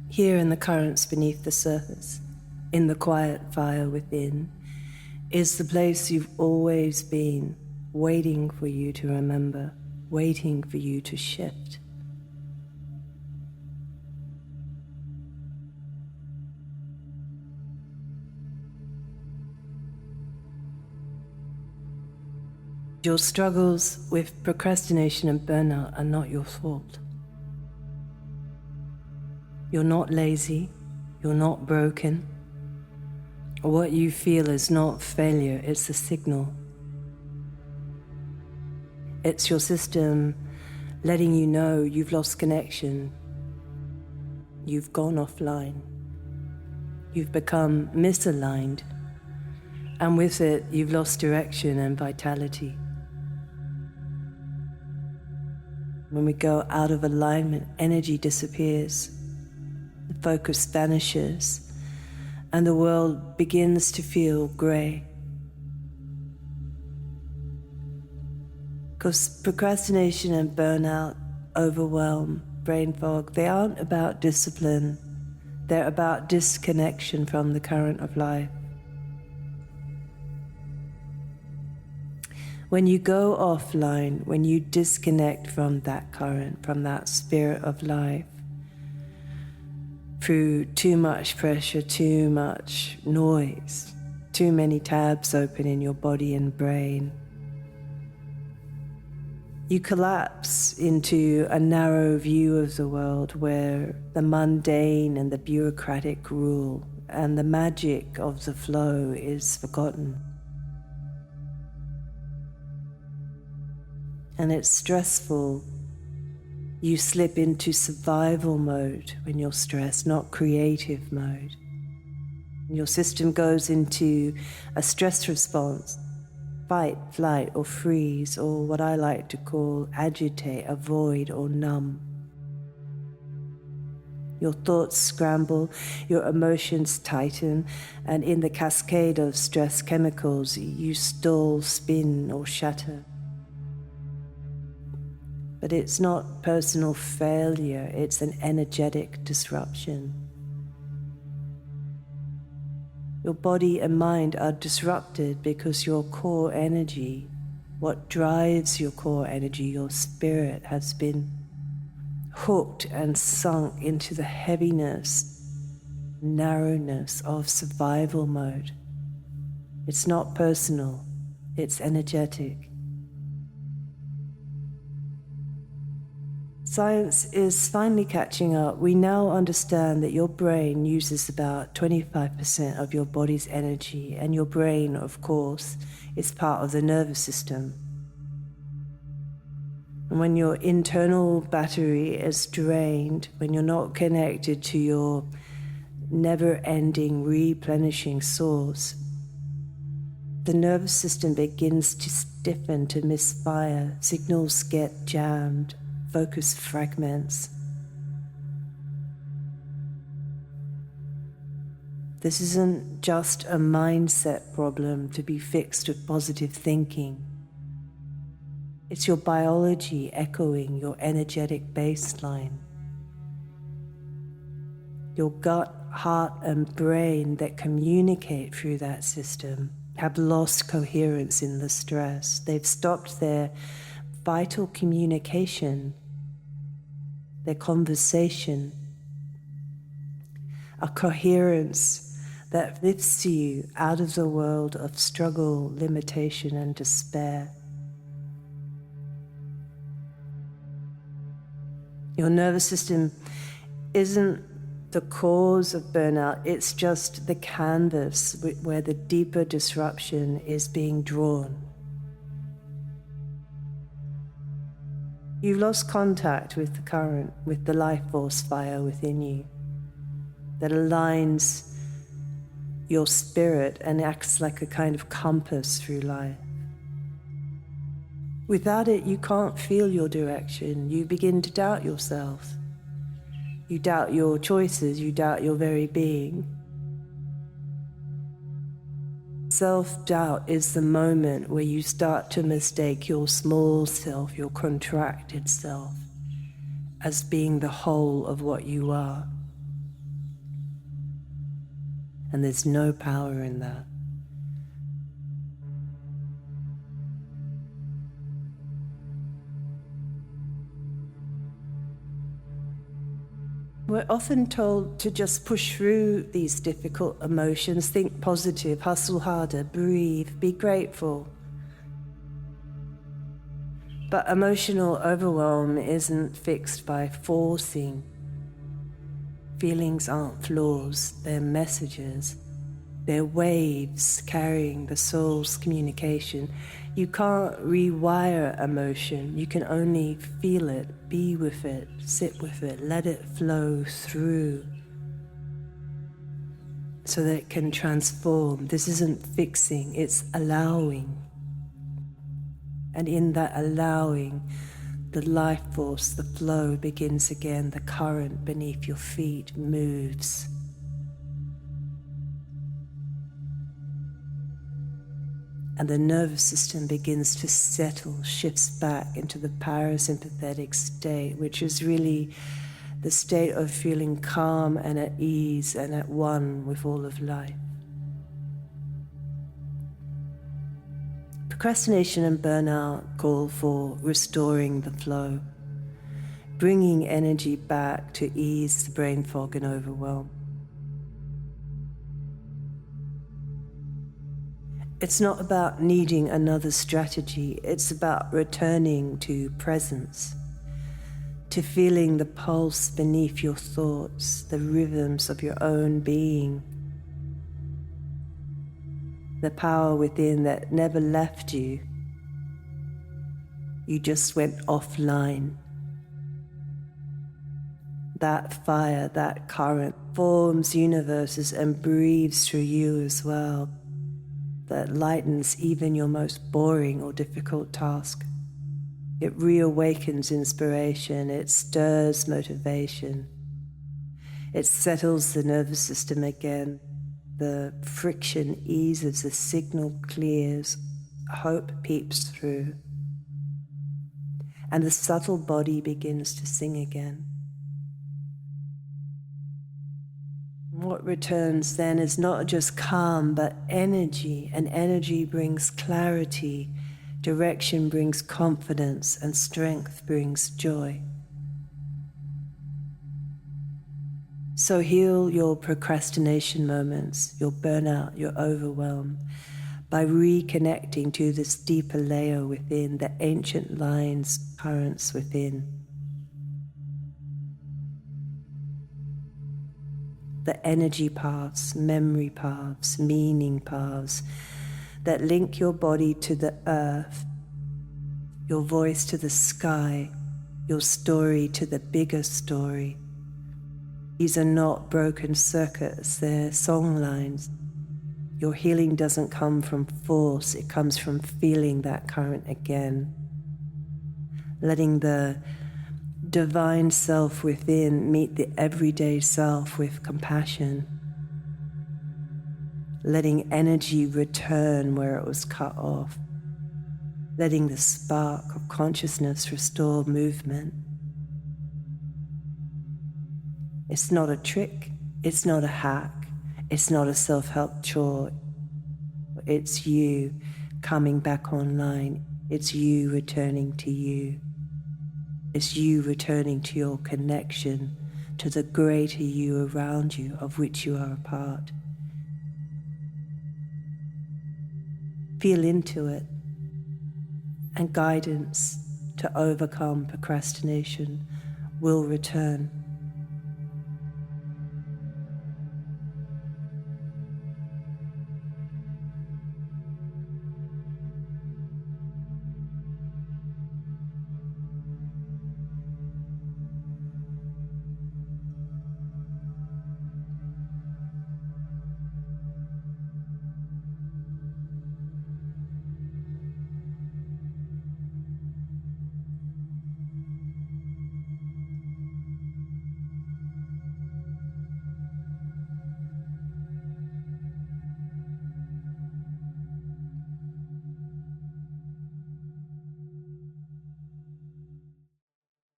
here in the currents beneath the surface, in the quiet fire within, is the place you've always been, waiting for you to remember, waiting for you to shift. Your struggles with procrastination and burnout are not your fault. You're not lazy, you're not broken. What you feel is not failure, it's a signal. It's your system letting you know you've lost connection. You've gone offline. You've become misaligned. And with it, you've lost direction and vitality. When we go out of alignment, energy disappears. The focus vanishes. And the world begins to feel grey. Because procrastination and burnout, overwhelm, brain fog, they aren't about discipline. They're about disconnection from the current of life. When you go offline, when you disconnect from that current, from that spirit of life, through too much pressure, too much noise, too many tabs open in your body and brain, you collapse into a narrow view of the world where the mundane and the bureaucratic rule and the magic of the flow is forgotten. And it's stressful. You slip into survival mode when you're stressed, not creative mode. Your system goes into a stress response, fight, flight, or freeze, or what I like to call agitate, avoid, or numb. Your thoughts scramble, your emotions tighten, and in the cascade of stress chemicals, you stall, spin, or shatter. But it's not personal failure, it's an energetic disruption. Your body and mind are disrupted because your core energy, what drives your core energy, your spirit, has been hooked and sunk into the heaviness, narrowness of survival mode. It's not personal, it's energetic. Science is finally catching up. We now understand that your brain uses about 25% of your body's energy, and your brain, of course, is part of the nervous system. And when your internal battery is drained, when you're not connected to your never-ending replenishing source, the nervous system begins to stiffen, to misfire, signals get jammed, focus fragments. This isn't just a mindset problem to be fixed with positive thinking. It's your biology echoing your energetic baseline. Your gut, heart, and brain that communicate through that system have lost coherence in the stress. They've stopped their vital communication, their conversation, a coherence that lifts you out of the world of struggle, limitation, and despair. Your nervous system isn't the cause of burnout, it's just the canvas where the deeper disruption is being drawn. You've lost contact with the current, with the life force fire within you that aligns your spirit and acts like a kind of compass through life. Without it, you can't feel your direction. You begin to doubt yourself. You doubt your choices. You doubt your very being. Self-doubt is the moment where you start to mistake your small self, your contracted self, as being the whole of what you are. and there's no power in that. We're often told to just push through these difficult emotions, think positive, hustle harder, breathe, be grateful. But emotional overwhelm isn't fixed by forcing. Feelings aren't flaws, they're messages. They're waves carrying the soul's communication. You can't rewire emotion. You can only feel it, be with it, sit with it, let it flow through so that it can transform. This isn't fixing, it's allowing. And in that allowing, the life force, the flow begins again. The current beneath your feet moves. And the nervous system begins to settle, shifts back into the parasympathetic state, which is really the state of feeling calm and at ease and at one with all of life. Procrastination and burnout call for restoring the flow, bringing energy back to ease the brain fog and overwhelm. It's not about needing another strategy, it's about returning to presence, to feeling the pulse beneath your thoughts, the rhythms of your own being, the power within that never left you. You just went offline. That fire, that current forms universes and breathes through you as well. That lightens even your most boring or difficult task. It reawakens inspiration, it stirs motivation. It settles the nervous system again. The friction eases, the signal clears, hope peeps through. And the subtle body begins to sing again. What returns then is not just calm, but energy, and energy brings clarity, direction brings confidence, and strength brings joy. So heal your procrastination moments, your burnout, your overwhelm, by reconnecting to this deeper layer within, the ancient lines, currents within. The energy paths, memory paths, meaning paths that link your body to the earth, your voice to the sky, your story to the bigger story. These are not broken circuits, they're song lines. Your healing doesn't come from force, it comes from feeling that current again. Letting the divine self within meet the everyday self with compassion. Letting energy return where it was cut off. Letting the spark of consciousness restore movement. It's not a trick, it's not a hack, it's not a self-help chore. It's you coming back online. It's you returning to you. It's you returning to your connection to the greater you around you, of which you are a part. Feel into it, and guidance to overcome procrastination will return.